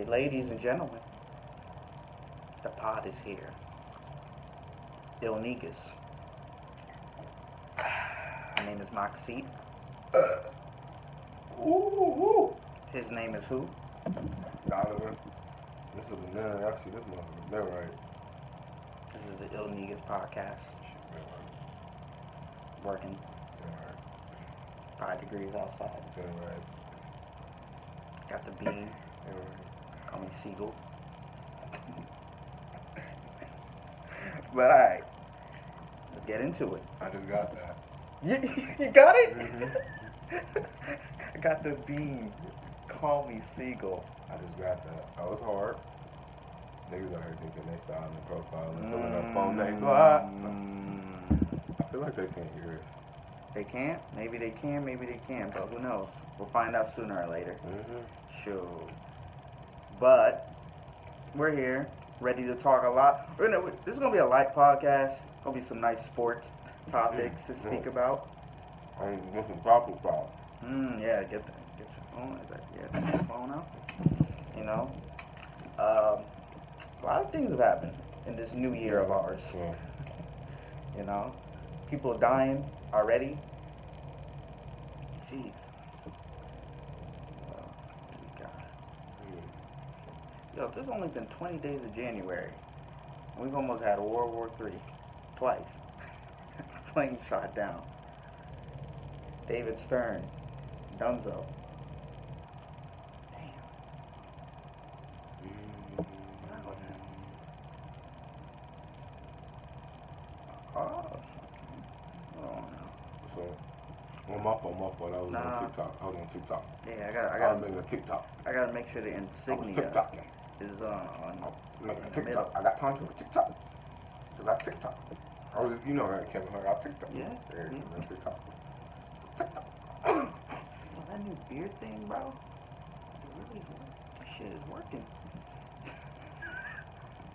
Hey, ladies and gentlemen, the pod is here. Il Negus. My name is Moxie. Ooh. His name is who? Donovan. This is the man. Actually, this motherfucker never right. This is the Il Negus podcast. Shit, man, right. Working Yeah, 5 degrees outside. right. Yeah, right. Got the beam. Yeah, right. Call me Seagull. But alright, let's get into it. I just got that. You got it? Mm-hmm. I got the beam. Call me Seagull. I just got that. That was hard. Niggas out here thinking they style in the profile and pulling up on they block. I feel like they can't hear us. They can't? Maybe they can, maybe they can't, but who knows? We'll find out sooner or later. Mm-hmm. Sure. But we're here, ready to talk a lot. This is gonna be a light podcast. Gonna be some nice sports topics to speak about. I ain't get some proper style. Yeah, get your phone. Get your phone out. You know, a lot of things have happened in this new year of ours. Yeah. You know, people dying already. Jeez. What else we got? Yo, there's only been 20 days of January. And we've almost had World War III. Twice. Plane shot down. David Stern. Dunzo. Damn. What was that? Oh. I don't know. So, well, my fault. I was Nah. on TikTok. Yeah, I was making a TikTok. I gotta make sure the I was insignia TikToking. is on. Making a in the middle. TikTok. I got time to a TikTok. Cause I TikTok. I was, you know, that Kevin Hart. I TikTok. Yeah. I TikTok. TikTok. Oh, that new beard thing, bro. It really, that shit is working.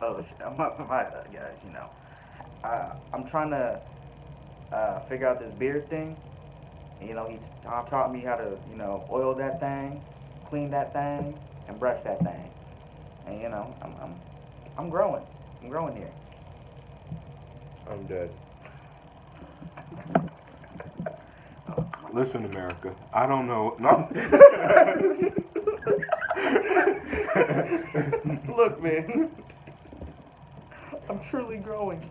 Oh shit, my bad, guys. You know, I'm trying to figure out this beard thing. And, you know, he taught me how to, you know, oil that thing, clean that thing, and brush that thing. And you know, I'm growing. I'm growing here. I'm dead. Listen, America. I don't know. No. Look, man. I'm truly growing.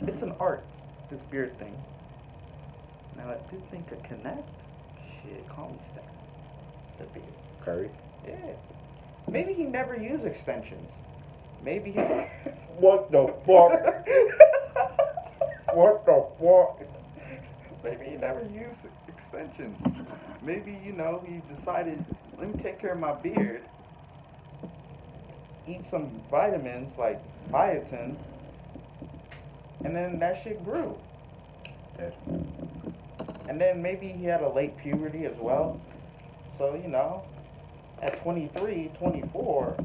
It's an art, this beard thing. Now, if this thing could connect, shit, call me Stan. The beard. Curry. Yeah. Maybe he never used extensions. Maybe he... What the fuck? What the fuck? Maybe he never used extensions. Maybe, you know, he decided, let me take care of my beard, eat some vitamins like biotin, and then that shit grew. Dead. And then maybe he had a late puberty as well. So, you know, at 23, 24,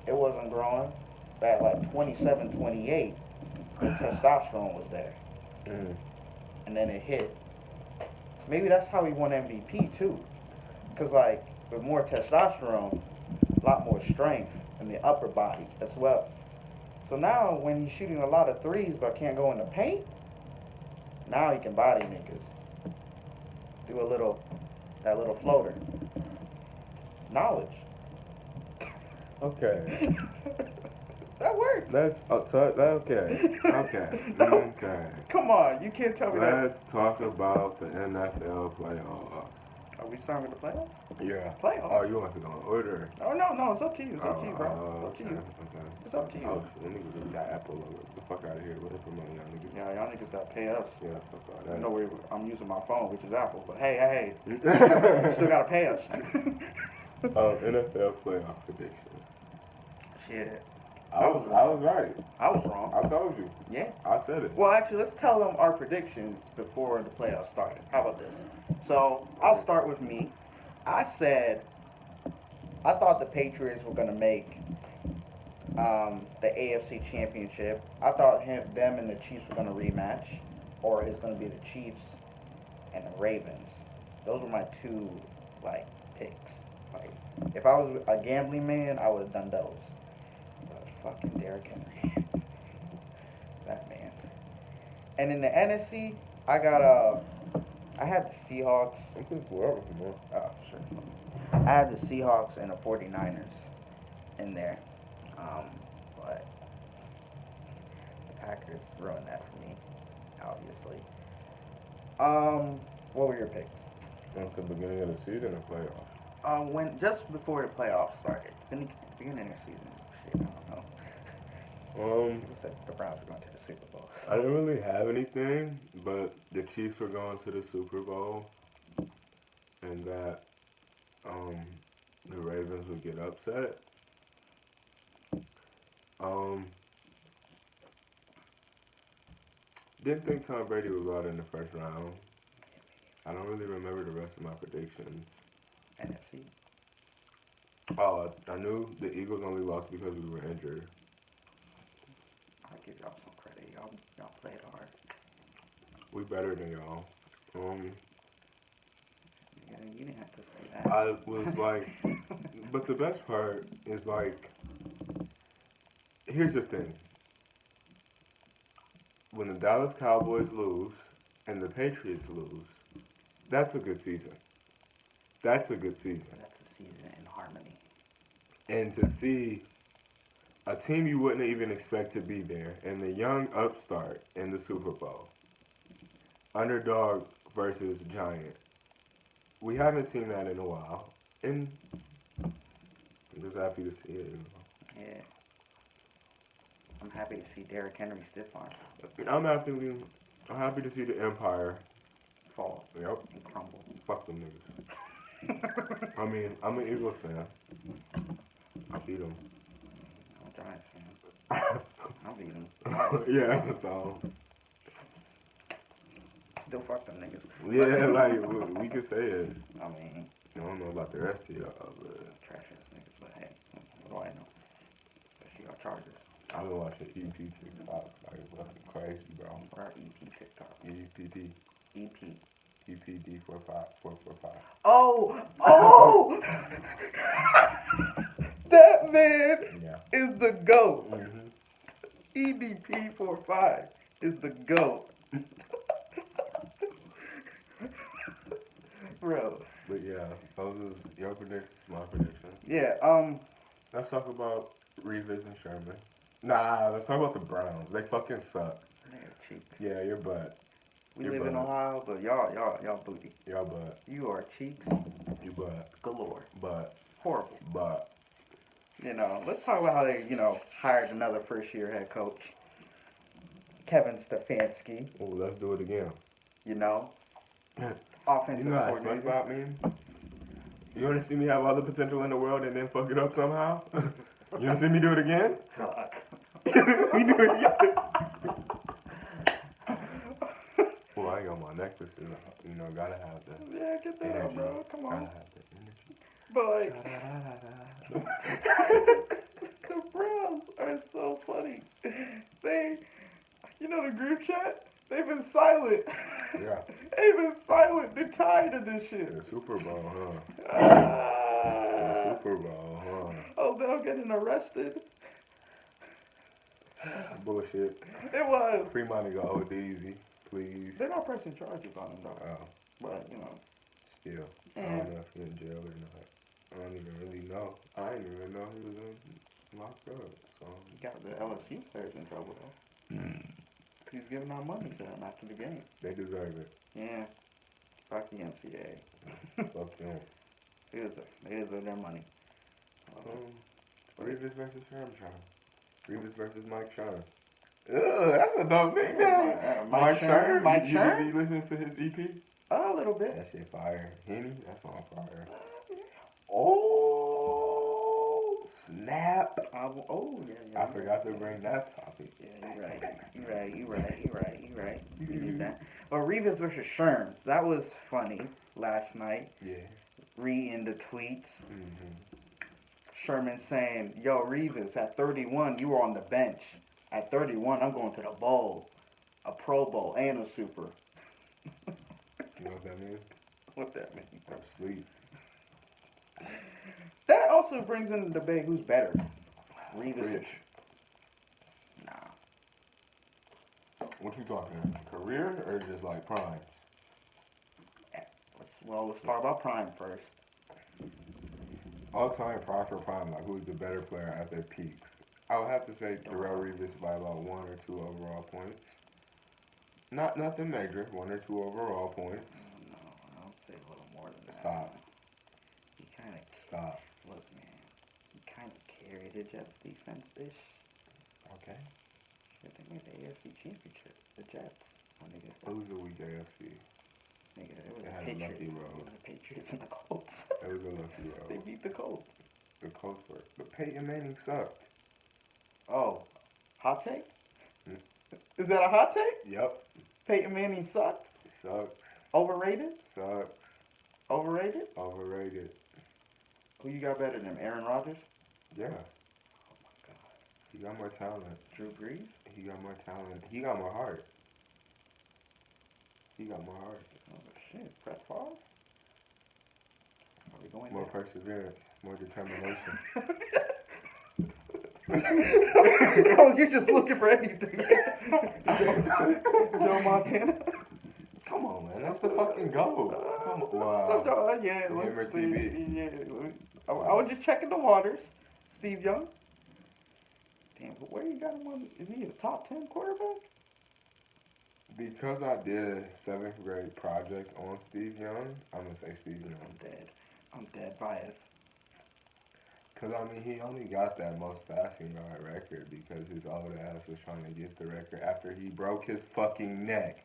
it wasn't growing. But at like 27, 28, the testosterone was there. And then it hit. Maybe that's how he won MVP too. Because, like, with more testosterone, a lot more strength in the upper body as well. So now, when he's shooting a lot of threes but can't go in the paint, now he can body niggas. Do that little floater. Knowledge. Okay. That works. Let's okay. Okay. Come on, you can't tell me that. Let's talk about the NFL playoffs. Are we starting with the playoffs? Yeah. Playoffs? Oh, you want to go in order? Oh, no, it's up to you. It's up to you, bro. It's up to you. Okay. It's up to you. Oh, shit, niggas really got Apple over. Get the fuck out of here with it for money, y'all niggas. Yeah, y'all niggas gotta pay us. Yeah, fuck all that. No way, I'm using my phone, which is Apple. But hey, you still gotta pay us. NFL playoff prediction. Shit. I was right. I was wrong. I told you. Yeah. I said it. Well, actually, let's tell them our predictions before the playoffs started. How about this? So, I'll start with me. I thought the Patriots were going to make the AFC Championship. I thought them and the Chiefs were going to rematch. Or it's going to be the Chiefs and the Ravens. Those were my two, picks. Like, if I was a gambling man, I would have done those. But fucking Derrick Henry, that man. And in the NFC, I got I had the Seahawks. I'm just wherever, man. Oh, sure. I had the Seahawks and the 49ers in there. But the Packers ruined that for me, obviously. What were your picks? At the beginning of the season or playoffs? When just before the playoffs started, beginning of the season, shit, I don't know. Who said the Browns were going to the Super Bowl? So. I didn't really have anything, but the Chiefs were going to the Super Bowl, and that the Ravens would get upset. Didn't think Tom Brady would go out in the first round. I don't really remember the rest of my predictions. NFC. Oh, I knew the Eagles only lost because we were injured. I'll give y'all some credit. Y'all played hard. We better than y'all. Yeah, you didn't have to say that. I was like, but the best part is like, here's the thing. When the Dallas Cowboys lose and the Patriots lose, that's a good season. That's a good season. That's a season in harmony. And to see a team you wouldn't even expect to be there and the young upstart in the Super Bowl, underdog versus giant. We haven't seen that in a while, and I'm just happy to see it. Yeah. I'm happy to see Derrick Henry stiff arm. I'm happy to see the Empire Fall. Yep. And crumble. Fuck them niggas. I mean, I'm an Eagles fan. I beat them. I'm a Giants fan. I'll beat them. Yeah, so. Still fuck them niggas. Yeah, like, we could say it. I mean. I don't know about the rest of y'all, but. Trash ass niggas, but hey, what do I know? Especially our Chargers. I've been watching EP TikTok. Like, it's fucking crazy, bro. What are EP TikTok? EPD. EP. EPD 445. Oh! That man is the GOAT. EDP 45 is the GOAT. Bro. But yeah, those is your predictions, my predictions. Yeah, Let's talk about Revis and Sherman. Nah, let's talk about the Browns. They fucking suck. They're cheeks. Yeah, your butt. We live in Ohio, but y'all booty. Y'all butt. You are cheeks. You butt. Galore. Butt. Horrible. Butt. Let's talk about how they, hired another first-year head coach, Kevin Stefanski. Oh, let's do it again. Offensive You know how coordinator. SpongeBob mean? You want to see me have all the potential in the world and then fuck it up somehow? You want to see me do it again? Fuck. We do it again. Well, I got my necklace, gotta have the Yeah, get that energy. out, bro. Come on. Gotta have the energy. But the Browns are so funny. They, the group chat, they've been silent. Yeah. They've been silent. They're tired of this shit. The Super Bowl, huh? The Super Bowl, huh? Odell getting arrested. Bullshit. It was. Free my nigga OD easy, please. They're not pressing charges on him, though. Oh. But, Still. I don't know if he's in jail or not. I don't even really know. I didn't even know he was locked up. So he got the LSU players in trouble, though. He's giving out money to them after the game. They deserve it. Yeah. Fuck the NCAA. Fuck them. They deserve their money. Revis versus Sherman. Revis versus Mike Sherman. Ugh, that's a dope nickname. Mike Sherman? Mike You Sherman? be listening to his EP? A little bit. That shit fire. Henny? That's on fire. Oh, snap. Yeah. I forgot to bring that topic. Yeah, you're right. You need that. But Revis versus Sherm, that was funny last night. Yeah. Reading the tweets. Mm-hmm. Sherman saying, yo, Revis, at 31, you were on the bench. At 31, I'm going to the bowl. A Pro Bowl and a Super. You know what that means? What that mean? I'm sweet. That also brings into debate who's better. Revis. Rich. Nah. What you talking? Career or just like prime? Let's talk about prime first. All time prime for prime. Like who's the better player at their peaks? I would have to say Darrell Revis by about 1 or 2 overall points. Not nothing major. 1 or 2 overall points. No, I would say a little more than that. Stop. He kind of Stop. Look, man. He kind of carried the Jets defense ish. Okay. Shit, they made the AFC Championship. The Jets. Oh, nigga. Who's the weak AFC? Nigga, it was They the had a Patriots. lucky It road. was the Patriots and the Colts. It was a lucky road. They beat the Colts. The Colts were. But Peyton Manning sucked. Oh, hot take? Hmm. Is that a hot take? Yep. Peyton Manning sucked? Sucks. Overrated? Sucks. Overrated? Overrated. Who you got better than him? Aaron Rodgers? Yeah. Oh my God. He got more talent. Drew Brees? He got more talent. He got more heart. He got more heart. Oh shit, Brett Favre? Are we going More there? perseverance. More determination. Oh, you're just looking for anything. Joe Montana? Come on, man. That's the fucking goal. Come on. Wow. Yeah, Gamer TV. yeah. I was just checking the waters. Steve Young. Damn, but where you got him on? Is he a top 10 quarterback? Because I did a 7th grade project on Steve Young, I'm going to say Steve Young. I'm dead biased. Because, I mean, he only got that most passing yard record because his old ass was trying to get the record after he broke his fucking neck.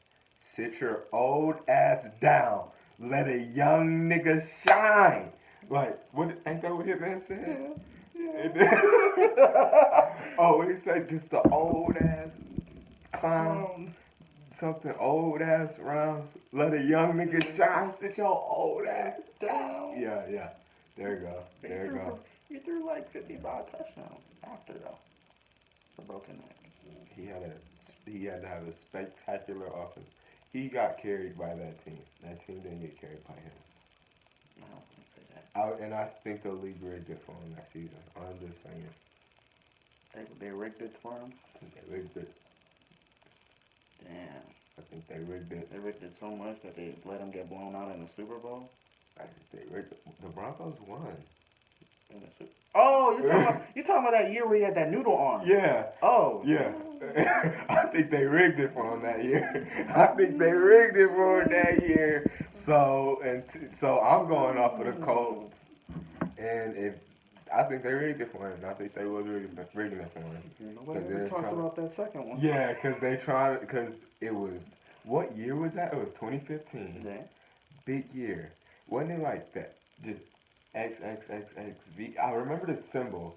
Sit your old ass down. Let a young nigga shine. Like, what? Ain't that what Hitman said? Yeah. Oh, what did he say? Just the old ass clown. Something old ass rounds. Let a young nigga shine. Sit your old ass down. Yeah. There you go. There you go. He threw like 55 touchdowns after though. The broken neck. He had to have a spectacular offense. He got carried by that team. That team didn't get carried by him. No, I wouldn't say that. And I think the league rigged it for him that season. I'm just saying. They rigged it for him? They rigged it. Damn. I think they rigged it. They rigged it so much that they let him get blown out in the Super Bowl? I think they rigged it. The Broncos won. Oh, you're talking about that year where he had that noodle arm. Yeah. Oh. Yeah. I think they rigged it for him that year. I think they rigged it for him that year. So I'm going off of the Colts. And I think they rigged it for him. I think they was rigging it for him. Nobody talks about that second one. Yeah, because it was, what year was that? It was 2015. Yeah. Big year. Wasn't it like that? Just XXXXV. I remember the symbol.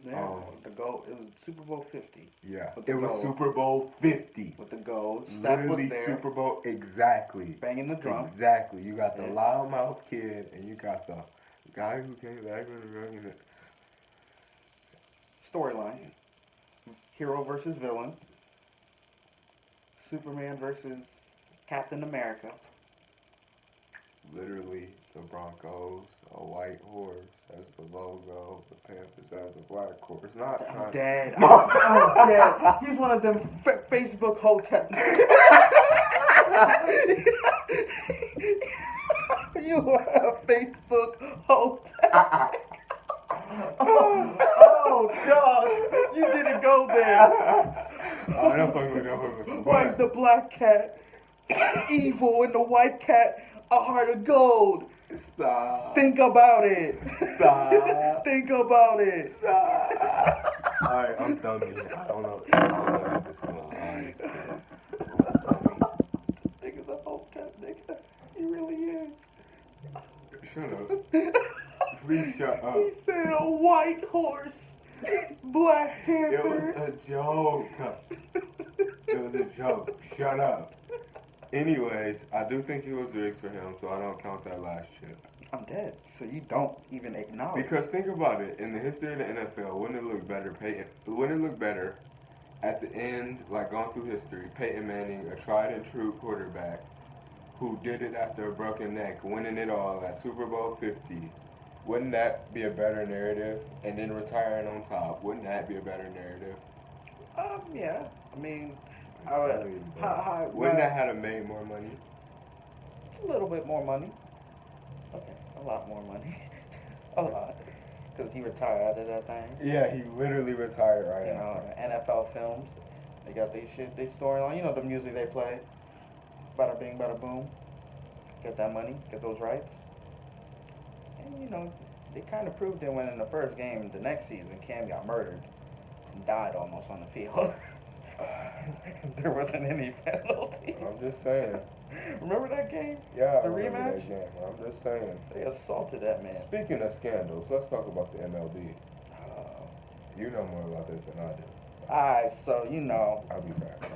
Yeah, the goal. It was Super Bowl 50. Yeah, it was Super Bowl 50. With the gold. Steph Literally was there. Super Bowl, exactly. Banging the drum. Exactly. You got the loudmouth kid, and you got the guy who came back and it. Storyline. Hero versus villain. Superman versus Captain America. Literally, the Broncos, a white horse as the logo, the Panthers as a black horse. I'm dead. I'm dead. He's one of them Facebook hotel. You are a Facebook hotel. Oh, God. You didn't go there. Why is the black cat evil and the white cat a heart of gold? Stop. Think about it. Stop. Think about it. Stop. Alright, I'm done with it. I don't know how this is going. This nigga's a hotel nigga. He really is. Shut up. Please shut up. He said a white horse. Black Panther. It was a joke. It was a joke. Shut up. Anyways, I do think it was rigged for him, so I don't count that last chip. I'm dead. So you don't even acknowledge. Because think about it, in the history of the NFL, wouldn't it look better, at the end, like going through history, Peyton Manning, a tried and true quarterback, who did it after a broken neck, winning it all at Super Bowl 50, Wouldn't that be a better narrative? And then retiring on top, wouldn't that be a better narrative? Yeah. I mean, I'm I would, telling you, bro. how, Wouldn't that have made more money? a little bit more money. Okay, a lot more money. A lot. Because he retired out of that thing. Yeah, he literally retired right You know, NFL films. They got their shit, they storyline. You know, the music they play. Bada bing, bada boom. Get that money, get those rights. And, you know, they kind of proved it when in the first game, the next season, Cam got murdered and died almost on the field. There wasn't any penalty. I'm just saying. Remember that game? Yeah, I The remember rematch? that game. I'm just saying. They assaulted that man. Speaking of scandals, let's talk about the MLB. Uh, You know more about this than I do. Alright, so you know, I'll be back.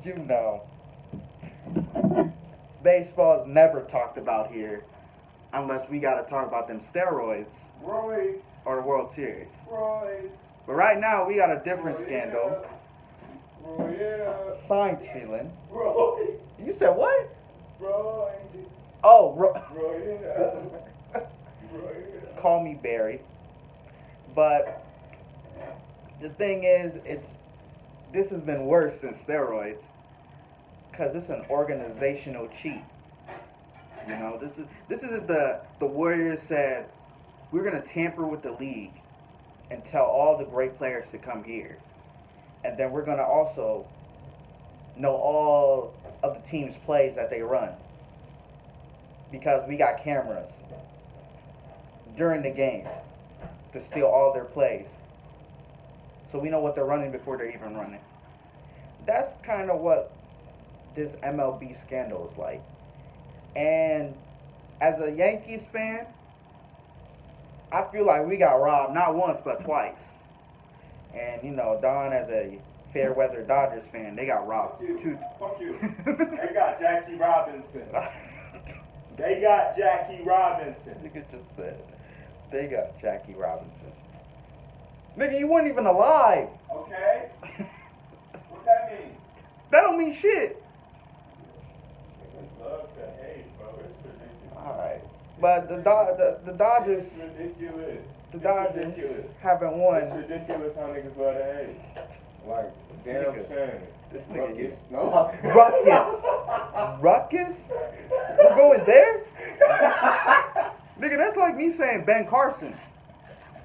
you know, baseball is never talked about here unless we got to talk about them steroids Roy, or the World Series. Roy, But right now we got a different Roy, scandal. Roy, yeah. Sign stealing. Roy, You said what? Roy, Oh, Roy, yeah. Roy, call me Barry. But the thing is, this has been worse than steroids because it's an organizational cheat. You know, this is if the Warriors said we're gonna tamper with the league and tell all the great players to come here, and then we're gonna also know all of the team's plays that they run because we got cameras during the game to steal all their plays. So we know what they're running before they're even running. That's kind of what this MLB scandal is like. And as a Yankees fan, I feel like we got robbed not once but twice. And you know, Don as a fair weather Dodgers fan, they got robbed too. Fuck you. They got Jackie Robinson. They got Jackie Robinson. Nigga just said they got Jackie Robinson. Nigga, you weren't even alive. Okay. What that mean? That don't mean shit. Niggas love to hate, bro. It's ridiculous. Alright. But the Dodgers, It's ridiculous. the It's Dodgers ridiculous. haven't It's won. ridiculous how niggas love to hate. Like, damn nigga- shame. this nigga Ruckus. is- No. Ruckus. Ruckus? We're going there? Nigga, that's like me saying Ben Carson.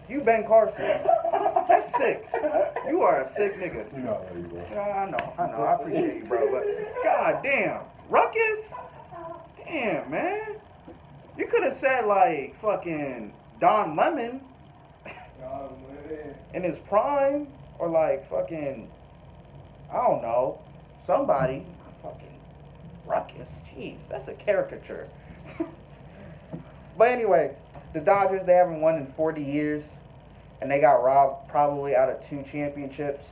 You Ben Carson. That's sick. You are a sick nigga. You know how you go. I know. I appreciate you, bro. But god damn, Ruckus? Damn, man. You could have said like fucking Don Lemon in his prime, or like fucking, I don't know, somebody. Fucking Ruckus. Jeez, that's a caricature. But anyway, the Dodgers, they haven't won in 40 years, and they got robbed probably out of 2 championships.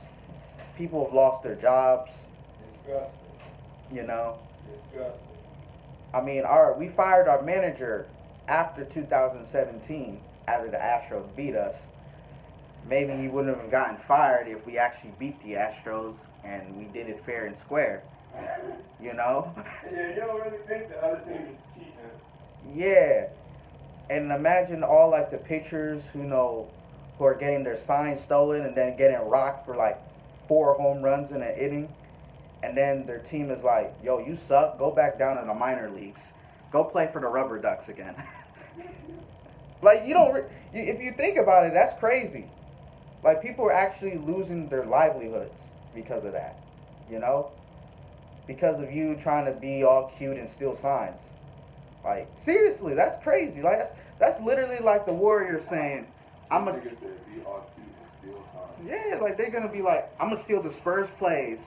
People have lost their jobs, Disgusting. you know. Disgusting. I mean, we fired our manager after 2017, after the Astros beat us. Maybe he wouldn't have gotten fired if we actually beat the Astros and we did it fair and square, you know. Yeah, you don't really think the other team is cheating. Yeah. And imagine all like the pitchers who are getting their signs stolen and then getting rocked for like 4 home runs in an inning, and then their team is like, "Yo, you suck. Go back down in the minor leagues. Go play for the Rubber Ducks again." Like if you think about it, that's crazy. Like people are actually losing their livelihoods because of that, you know, because of you trying to be all cute and steal signs. Like seriously, that's crazy. Like that's literally like the Warriors saying, "I'm a." Niggas that be all cute and steal signs. Yeah, like they're gonna be like, I'm gonna steal the Spurs plays,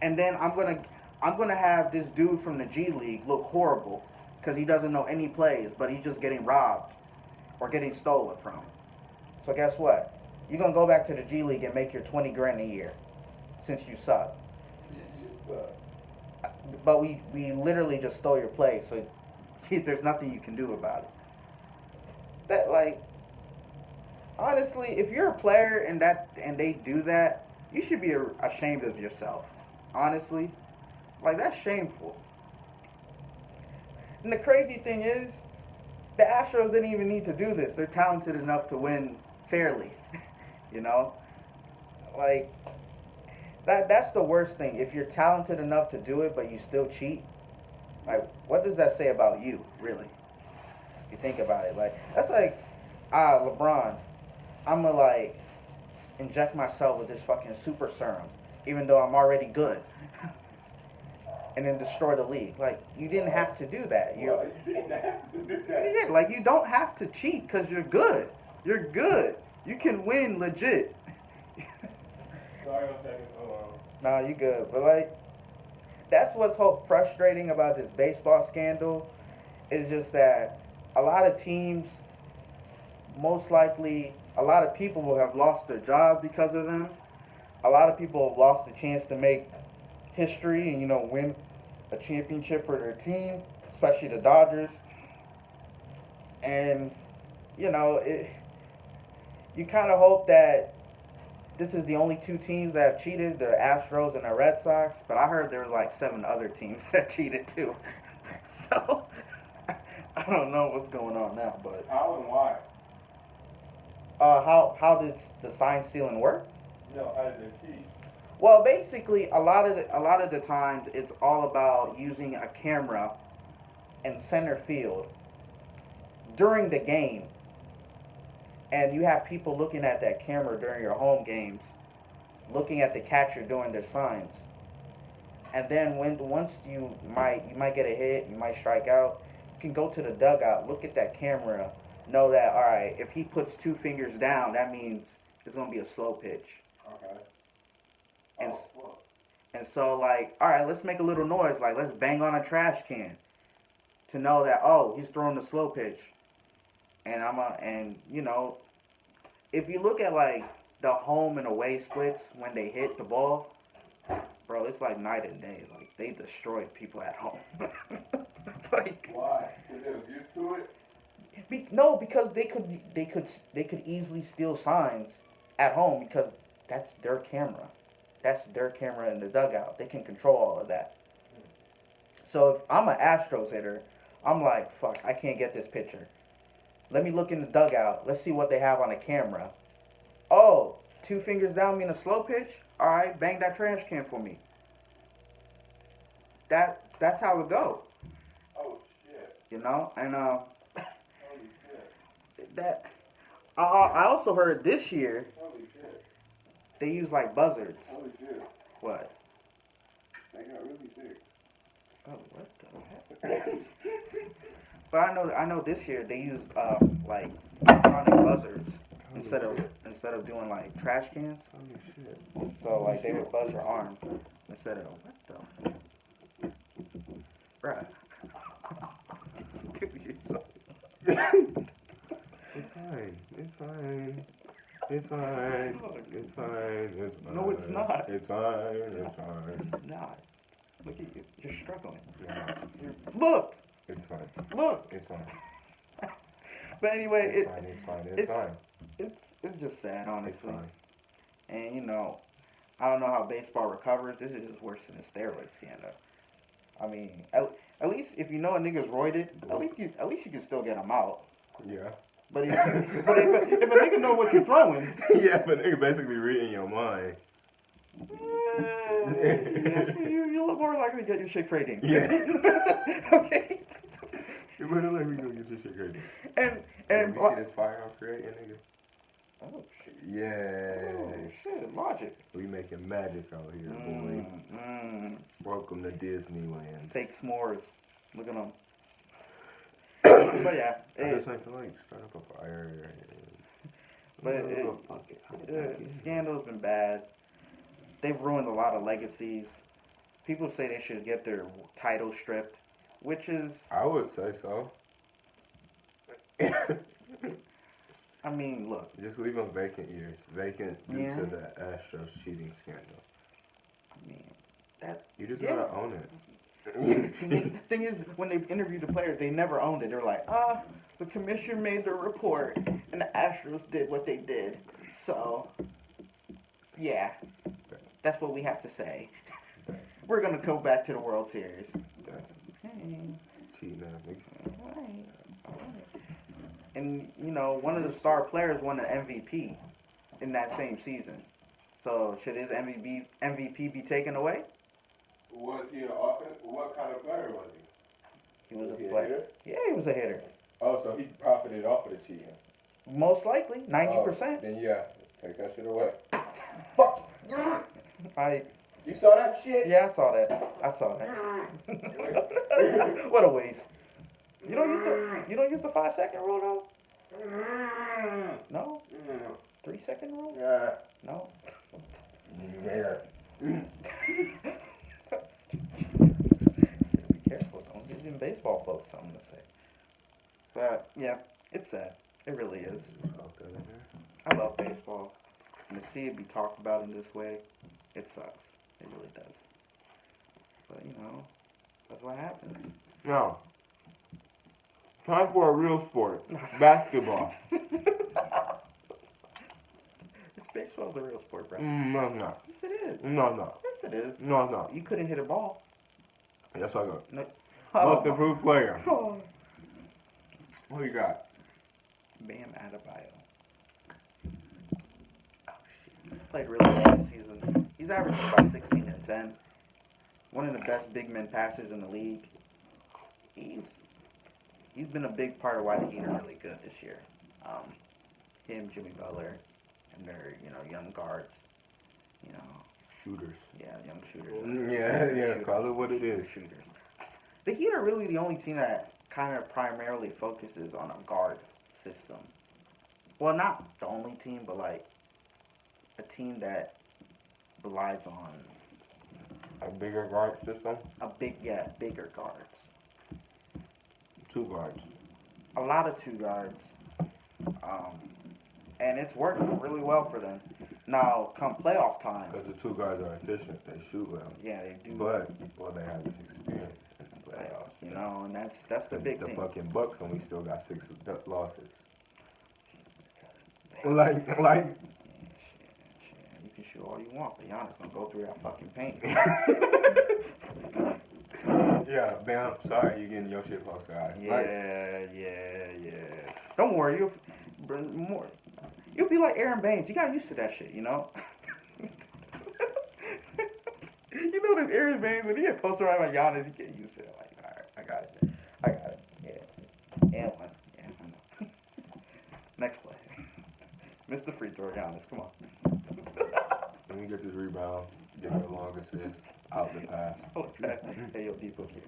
and then I'm gonna have this dude from the G League look horrible because he doesn't know any plays, but he's just getting robbed or getting stolen from. So guess what? You're gonna go back to the G League and make your 20 grand a year, since you suck. But we literally just stole your play, so there's nothing you can do about it. That like. Honestly, if you're a player and they do that, you should be ashamed of yourself. Honestly, like that's shameful. And the crazy thing is, The Astros didn't even need to do this. They're talented enough to win fairly. You know, like that's the worst thing. If you're talented enough to do it, but you still cheat, like what does that say about you, really? If you think about it, like that's like LeBron. I'ma like inject myself with this fucking super serum, even though I'm already good, and then destroy the league. Like you didn't have to do that. You didn't have to do that. Yeah, like you don't have to cheat because you're good. You're good. You can win legit. Sorry I'm taking so long. Nah, you good. But like, that's what's so frustrating about this baseball scandal. Is just that a lot of teams, most likely, a lot of people will have lost their job because of them. A lot of people have lost the chance to make history and win a championship for their team, especially the Dodgers. And you kind of hope that this is the only two teams that have cheated, the Astros and the Red Sox. But I heard there were like 7 other teams that cheated too. So I don't know what's going on now. But How and why? How did the sign stealing work? No, how did they cheat? Well, basically, a lot of the times it's all about using a camera in center field during the game, and you have people looking at that camera during your home games, looking at the catcher doing their signs, and then once you might get a hit, you might strike out, you can go to the dugout, look at that camera, know that all right, if he puts 2 fingers down, that means it's gonna be a slow pitch. Okay. And so like, all right, let's make a little noise, like let's bang on a trash can to know that he's throwing the slow pitch. And if you look at like the home and away splits when they hit the ball, bro, it's like night and day. Like they destroyed people at home. Like why? Because they was used to it. No, because they could easily steal signs at home because that's their camera. That's their camera in the dugout. They can control all of that. So if I'm an Astros hitter, I'm like, fuck, I can't get this pitcher. Let me look in the dugout. Let's see what they have on the camera. Oh, 2 fingers down mean a slow pitch? All right, bang that trash can for me. That's how it go. Oh shit. And Holy shit. that I also heard this year Holy shit. they use like buzzards. Holy shit. What? They got really sick. Oh, what the heck? But I know this year they use like electronic buzzards instead of doing like trash cans. Holy shit. So like they would buzz your arm instead of what the bruh. Dude, you're so It's fine. It's fine. It's fine. It's fine. It's fine. No, it's not. It's fine. It's fine. It's not. Look at you. You're struggling. Yeah. Look. It's fine. Look. It's fine. But anyway, It's fine. It's fine. It's fine. It's just sad, It's honestly. fine. And I don't know how baseball recovers. This is just worse than a steroid scandal. I mean, at least if you know a nigga's roided, at least you can still get him out. Yeah. But if a nigga know what you're throwing, Yeah, but nigga basically reading your mind. you look more likely to get your shit crazy. Yeah. Okay. You better let me go get your shit crazy. And you see this fire I'm creating, nigga? oh shit. Yeah. Oh shit. Logic. We making magic out here, boy. Welcome to Disneyland. Fake s'mores. Look at them. But yeah, I just like to start up a fire. But the scandal's been bad. They've ruined a lot of legacies. People say they should get their title stripped, which is... I would say so. I mean, look. Just leave them vacant years. Vacant due Yeah. to the Astros cheating scandal. I mean, that... You just yeah. gotta own it. Thing is, when they interviewed the players, they never owned it. They were like, the commission made the report, and the Astros did what they did. So, yeah, that's what we have to say. We're gonna go back to the World Series. Cheating ass niggas. All right. And, you know, one of the star players won an MVP in that same season. So should his MVP be taken away? Was he an offense? What kind of player was he? He was Was he a a player. hitter? Yeah, he was a hitter. Oh, so he profited off of the cheating. Most likely, 90%. Oh, then yeah, take that shit away. Fuck. You saw that shit? Yeah, I saw that. What a waste. You don't use the 5-second rule though? No? 3-second rule? Yeah. No. Yeah. Be careful, don't give them baseball folks something to say. But yeah, it's sad. It really is. I love baseball. And to see it be talked about in this way, it sucks. It really does. But you know, that's what happens. Now, time for a real sport. Basketball. Baseball's a real sport, bro. No, no. Yes, it is. No. Yes, it is. No. You couldn't hit a ball. Yes, I got. No. Most improved player. Oh. Who you got? Bam Adebayo. Oh, shit. He's played really well this season. He's averaging about 16 and 10. One of the best big men passers in the league. He's been a big part of why the Heat are really good this year. Him, Jimmy Butler, and their young guards. Shooters. Yeah, young shooters. Yeah. Call it what it is. Shooters. The Heat are really the only team that kind of primarily focuses on a guard system. Well, not the only team, but like a team that relies on A bigger guard system? bigger guards. 2 guards. A lot of 2 guards. And it's working really well for them. Now, come playoff time. Because the 2 guards are efficient. They shoot well. Yeah, they do. But, they have this experience in the playoffs. And that's the big the thing. fucking Bucks and we still got 6 losses. Yeah, shit. You can shoot all you want, but Giannis gonna go through that fucking paint. Yeah, Bam, sorry you getting your shit posted, guys. Yeah. Don't worry, you'll be like Aaron Baines. You got used to that shit, you know? You know this Aaron Baines, when he get posted right by Giannis, he get used to it. Like, alright, I got it. Yeah. And one. Yeah, I know. Next play. Miss the free throw, Giannis, come on. Let me get this rebound, get me a long assist, out the pass. Hey, yo, D-Book here.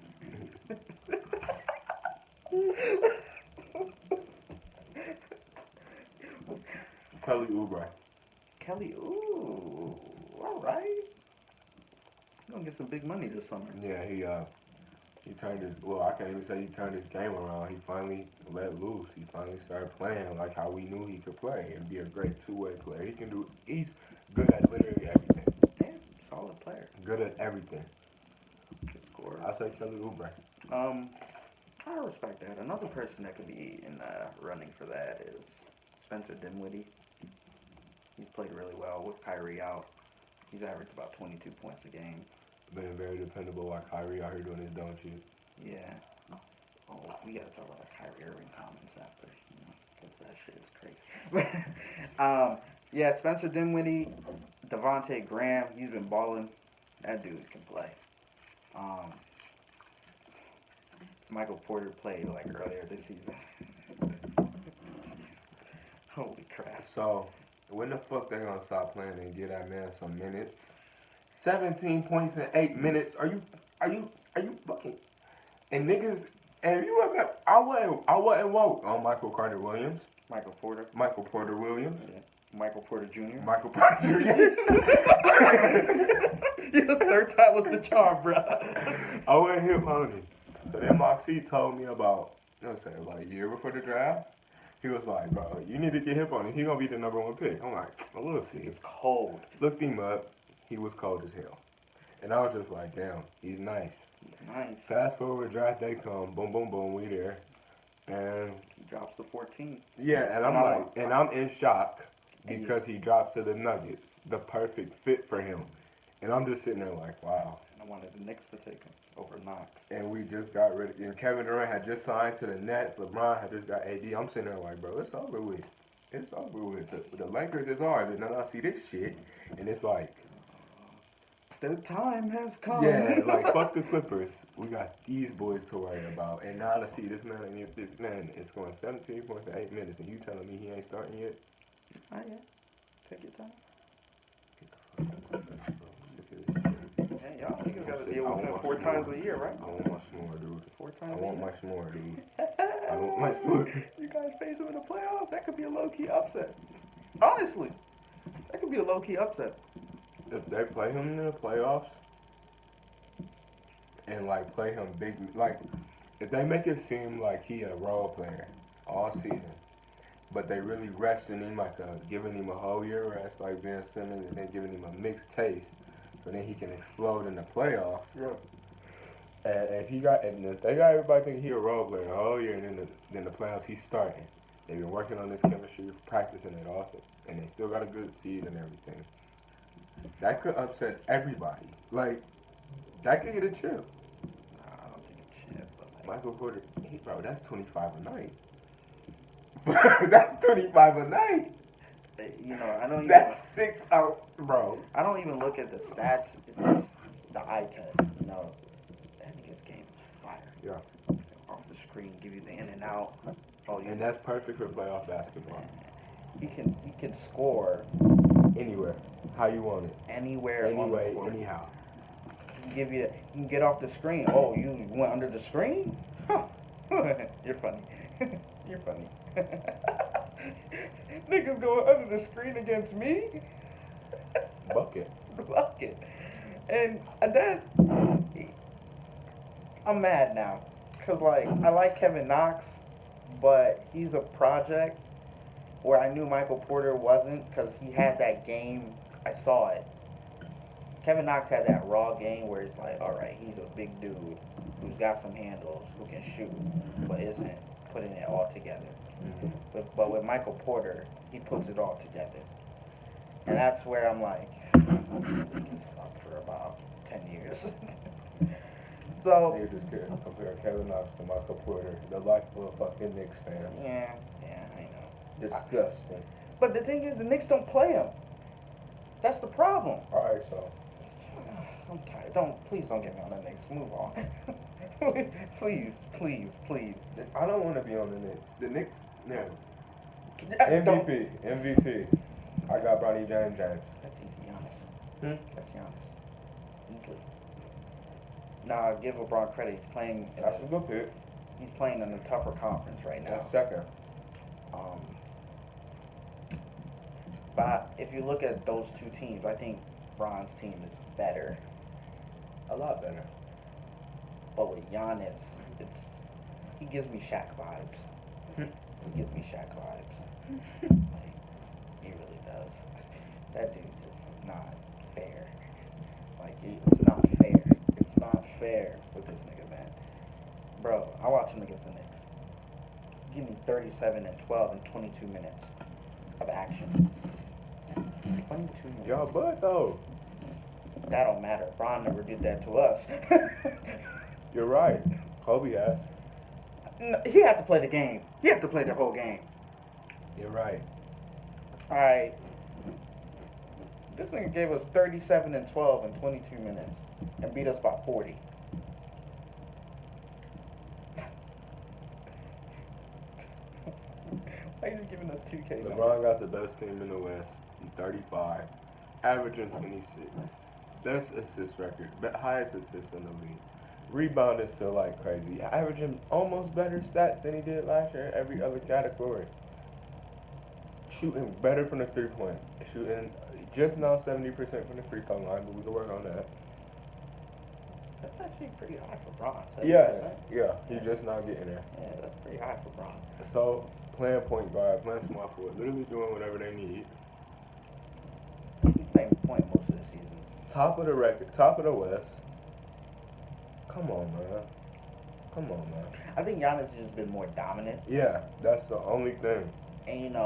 Kelly Oubre. Kelly, ooh, all right. He's gonna get some big money this summer. Yeah, he turned his, I can't even say he turned his game around. He finally let loose. He finally started playing like how we knew he could play and be a great 2-way player. He's good at literally everything. Yeah, solid player. Good at everything. Good scorer. I say Kelly Oubre. I respect that. Another person that could be in running for that is Spencer Dinwiddie. He's played really well with Kyrie out. He's averaged about 22 points a game. Been very dependable while Kyrie out here doing his don't shoot. Yeah. Oh, we gotta talk about the Kyrie Irving comments after, because that shit is crazy. Yeah, Spencer Dinwiddie, Devontae Graham, he's been balling. That dude can play. Michael Porter played like earlier this season. Holy crap. So, when the fuck they gonna stop playing and get that man some minutes? 17 points in 8 minutes. Are you fucking? And niggas, and you ever? I wasn't woke on Michael Carter Williams. Michael Porter Williams. Yeah. Michael Porter Jr. Michael Porter Jr. The third time was the charm, bro. I went hip on him. So then Moxie told me about, about a year before the draft. He was like, bro, you need to get hip on him. He gonna be the #1 pick. I'm like, we'll see. It's cold. Looked him up. He was cold as hell. And I was just like, damn, he's nice. Nice. Fast forward, draft day come, boom, boom, boom, we there. And he drops to 14. Yeah, and I'm in shock because he drops to the Nuggets, the perfect fit for him. And I'm just sitting there like, wow, I wanted the Knicks to take him over Knox. And we just got rid of, and Kevin Durant had just signed to the Nets. LeBron had just got AD. I'm sitting there like, bro, it's over with. It's over with. The Lakers is ours. And then I see this shit, and it's like, the time has come. yeah, like fuck the Clippers. We got these boys to worry about. And now to see this man is scoring 17 points in 8 minutes, and you telling me he ain't starting yet? Not yet. Take your time. Man, y'all niggas got to deal with him 4 times a year, right? I want my s'more, dude. 4 times I a want year. my s'more, dude. I want my s'more. You guys face him in the playoffs, that could be a low-key upset. Honestly, that could be a low-key upset. If they play him in the playoffs and like play him big, like if they make it seem like he a role player all season, but they really resting him, like giving him a whole year rest, like Ben Simmons, and then giving him a mixed taste, so then he can explode in the playoffs. Yeah. And if they got everybody thinking he a role player the whole year, and then the playoffs he's starting. They've been working on this chemistry, practicing it also, and they still got a good seed and everything. That could upset everybody. Like, that could get a chip. Nah, I don't think a chip, but like, Michael Porter, bro, that's 25 a night. That's 25 a night. you know, I don't even. That's 6 out, bro. I don't even look at the stats. It's just the eye test. You know, that nigga's game is fire. Yeah. Off the screen, give you the in and out. And that's perfect for playoff basketball. He can score Anywhere, how you want it. anywhere. Anyway, on the court. anyhow. He can get off the screen. Oh, you went under the screen? Huh. You're funny. You're funny. Niggas going under the screen against me? Bucket. Bucket. And then I'm mad now. Cause like I like Kevin Knox, but he's a project where I knew Michael Porter wasn't, because he had that game. I saw it. Kevin Knox had that raw game where it's like, all right, he's a big dude who's got some handles, who can shoot, but isn't putting it all together. Mm-hmm. But with Michael Porter, he puts it all together. And that's where I'm like, he's fucked for about 10 years. So, Niggas just compare Kevin Knox to Michael Porter, the life of a fucking Knicks fan. yeah, I know. Disgusting. But the thing is, the Knicks don't play him. That's the problem. Alright, so. I'm tired. Please don't get me on the Knicks. Move on. please. I don't want to be on the Knicks. The Knicks, no. Don't- MVP. I got Bronny James. That's easy, Giannis. Hmm? That's Giannis. Easily. Nah, give LeBron credit. He's playing. That's a good pick. He's playing in a tougher conference right now. That's second. But if you look at those two teams, I think Bron's team is better. A lot better. But with Giannis, he gives me Shaq vibes. He gives me Shaq vibes. Like, he really does. That dude just is not fair. Like, it's not fair. It's not fair with this nigga, man. Bro, I watch him against the Knicks. Give me 37 and 12 in 22 minutes of action. 22 minutes. Y'all bud though. That don't matter. Bron never did that to us. You're right. Kobe has. No, he had to play the game. He had to play the whole game. You're right. Alright. This nigga gave us 37 and 12 in 22 minutes and beat us by 40. Why are you giving us 2K numbers? LeBron got the best team in the West. 35. Averaging 26. Best assist record. Highest assist in the league. Rebounding still like crazy. Averaging almost better stats than he did last year in every other category. Shooting better from the 3-point. Shooting just now 70% from the free throw line, but we can work on that. That's actually pretty high for Bron. 70%. Yeah. He's just not getting there. Yeah, that's pretty high for Bron. So, playing point guard, playing small forward, literally doing whatever they need. He's playing point most of the season. Top of the record, top of the West. Come on, man. I think Giannis has just been more dominant. Yeah, that's the only thing. And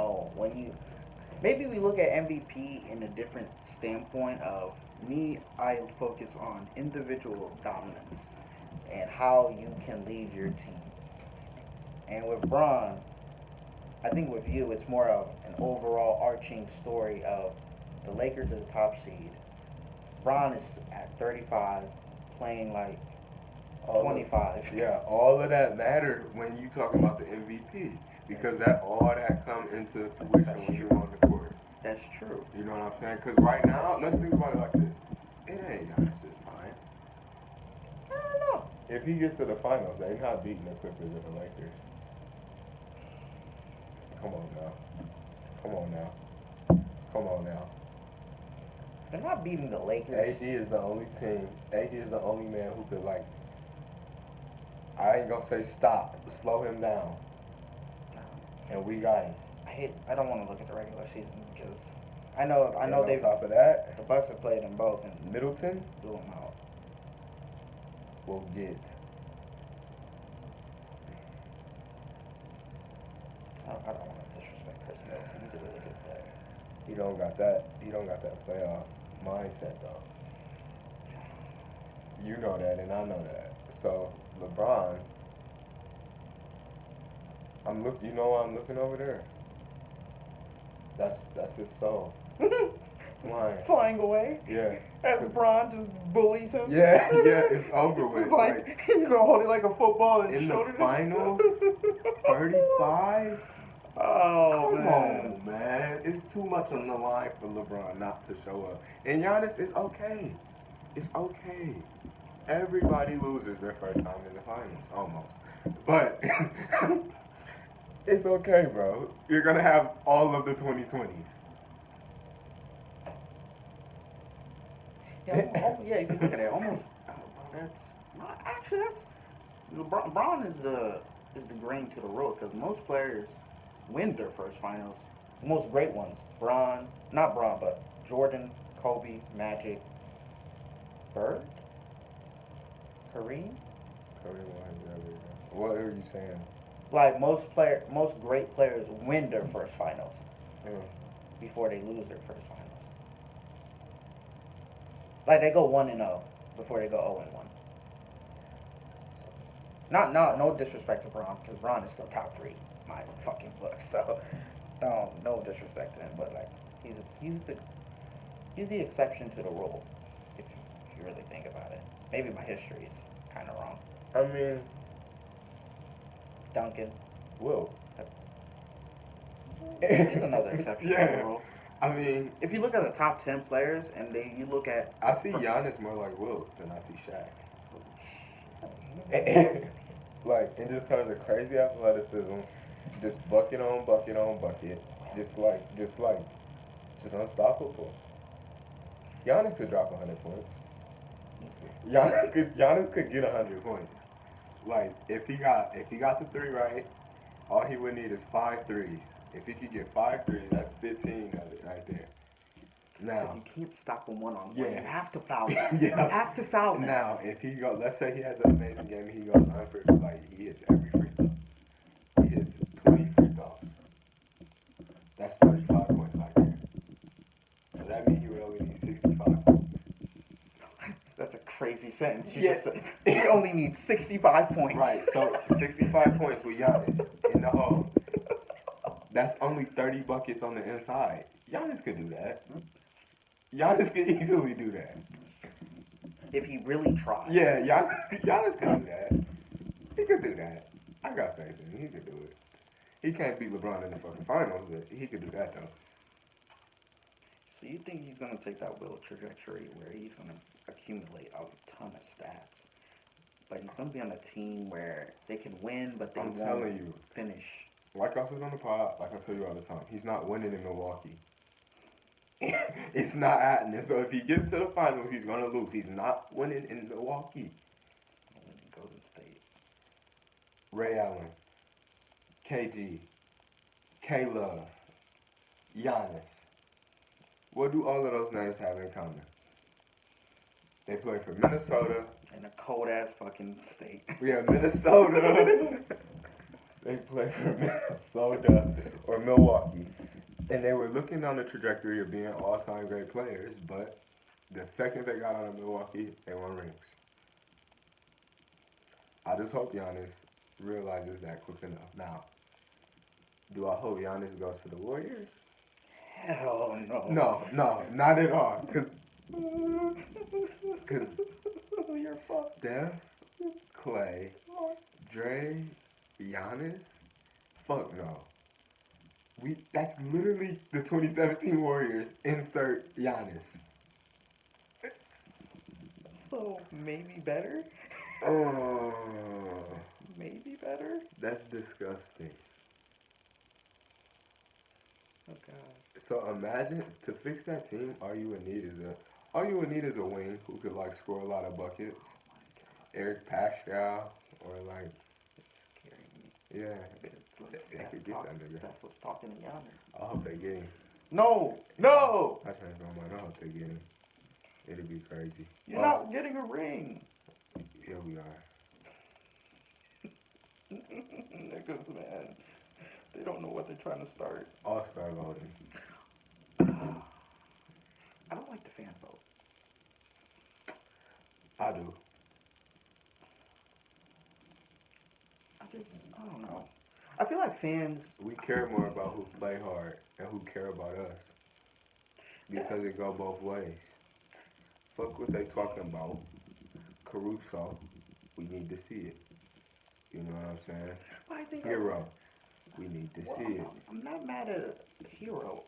maybe we look at MVP in a different standpoint of Me, I focus on individual dominance and how you can lead your team. And with Braun, I think with you, it's more of an overall arching story of the Lakers are the top seed. Braun is at 35, playing like All 25. yeah, all of that mattered when you talking about the MVP because that all that come into fruition That's when true. you're on the court. That's true. You know what I'm saying? Because right now, let's think about it like this: it ain't Giannis's time. I don't know. If he gets to the finals, they not beating the Clippers or the Lakers. Come on now. Come on now. Come on now. They're not beating the Lakers. AD is the only team. AD is the only man who could like. I ain't gonna say stop, slow him down, No. and we got him. I don't want to look at the regular season because I know And on they top of that, the Bucks have played them both and Middleton blew them out. will get. I don't want to disrespect Chris Middleton. He's a really good player. He don't got that. He don't got that playoff mindset though. You know that, and I know that. So LeBron, You know why I'm looking over there? That's his soul flying. Flying away Yeah. as Braun just bullies him. Yeah, it's over with. It's like he's gonna hold it like a football and in shoulder the finals, 35. Oh Come man. on, man. It's too much on the line for LeBron not to show up. And Giannis, it's okay. It's okay. Everybody loses their first time in the finals, almost. But it's okay, bro. You're going to have all of the 2020s. Yeah, yeah. If you look at it, almost that's Braun is the grain to the road because most players win their first finals. The most great ones, not Braun, but Jordan, Kobe, Magic, Bird, Kareem. What are you saying? Like most great players win their first finals before they lose their first finals. Like they go 1-0 before they go 0-1. No disrespect to Braun because Braun is still top 3 in my fucking book. So no disrespect to him, but like he's the exception to the rule. If you really think about it, maybe my history is kind of wrong. I mean, Duncan. Will. He's another exception to the rule. I mean, if you look at the top 10 players and you look at, I see Giannis more like Will than I see Shaq. Like in just terms of crazy athleticism, just bucket on bucket on bucket, just unstoppable. Giannis could drop 100 points. Giannis could get 100 points. Like if he got the 3 right, all he would need is 5 threes. If he could get 5 threes, that's 15 of it right there. Now you can't stop him one-on-one. Yeah. You have to foul him. Yeah. You have to foul him. Now, if he go, let's say he has an amazing game, and he goes unfair, like he hits every free throw. He hits 20 free throws. That's 35 points right there. So that means he would only need 65 points. That's a crazy sentence. You Yeah. just said he only needs 65 points. Right. So 65 points with Giannis in the hole. That's only 30 buckets on the inside. Giannis could do that. Giannis could easily do that. If he really tried. Yeah, Giannis could do that. He could do that. I got faith in him. He could do it. He can't beat LeBron in the fucking finals, but he could do that though. So you think he's gonna take that Will trajectory where he's gonna accumulate a ton of stats, but he's gonna be on a team where they can win, but they I'm won't telling you. finish. Like I said on the pod, like I tell you all the time, he's not winning in Milwaukee. It's not happening. So if he gets to the finals, he's gonna lose. He's not winning in Milwaukee. Golden State. Ray Allen, KG, K-Love, Giannis. What do all of those names have in common? They play for Minnesota. In a cold ass fucking state. Yeah, Minnesota. They play for Minnesota or Milwaukee. And they were looking on the trajectory of being all-time great players, but The second they got out of Milwaukee, they won rings. I just hope Giannis realizes that quick enough. Now, do I hope Giannis goes to the Warriors? Hell no. No, not at all. Cause You're fucked. Steph, Clay, Dre, Giannis, fuck no. That's literally the 2017 Warriors. Insert Giannis. So maybe better? Maybe better? That's disgusting. Oh god. So imagine to fix that team, all you would need is a wing who could like score a lot of buckets. Oh my god. Eric Pascal or like It's scaring me. yeah. It's like They could get that nigga. Steph was talking to Giannis. I hope they get him. No! I changed my mind. I hope they get him. It'll be crazy. You're not getting a ring. Yeah, we are. Niggas, man. They don't know what they're trying to start. All-star voting. I don't like the fan vote. I do. I don't know. I feel like fans. We care more about who play hard and who care about us. Because it go both ways. Fuck what they talking about. Caruso, we need to see it. You know what I'm saying? I think Hero, we need to see it. I'm not mad at Hero.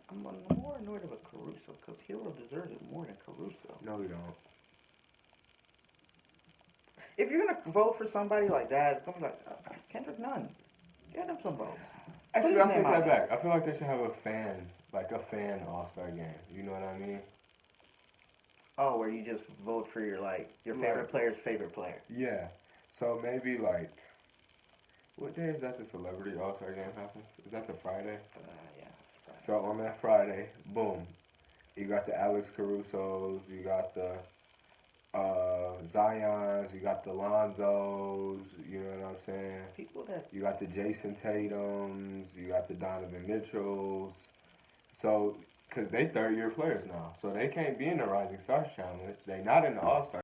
I'm more annoyed of a Caruso because Hero deserves it more than Caruso. No, we don't. If you're gonna vote for somebody like that, it's gonna be like Kendrick Nunn. Get him some votes. Actually, I'll take that back. I feel like they should have a fan All-Star game. You know what I mean? Oh, where you just vote for your favorite player's favorite player. Yeah. So maybe like, what day is that the Celebrity All-Star game happens? Is that the Friday? Yeah, it's Friday. So on that Friday, boom, you got the Alex Carusos, you got the Zions, you got the Lonzos, you know what I'm saying? People that You got the Jason Tatums, you got the Donovan Mitchells. So, because they third-year players now, so they can't be in the Rising Stars Challenge. They not in the All-Star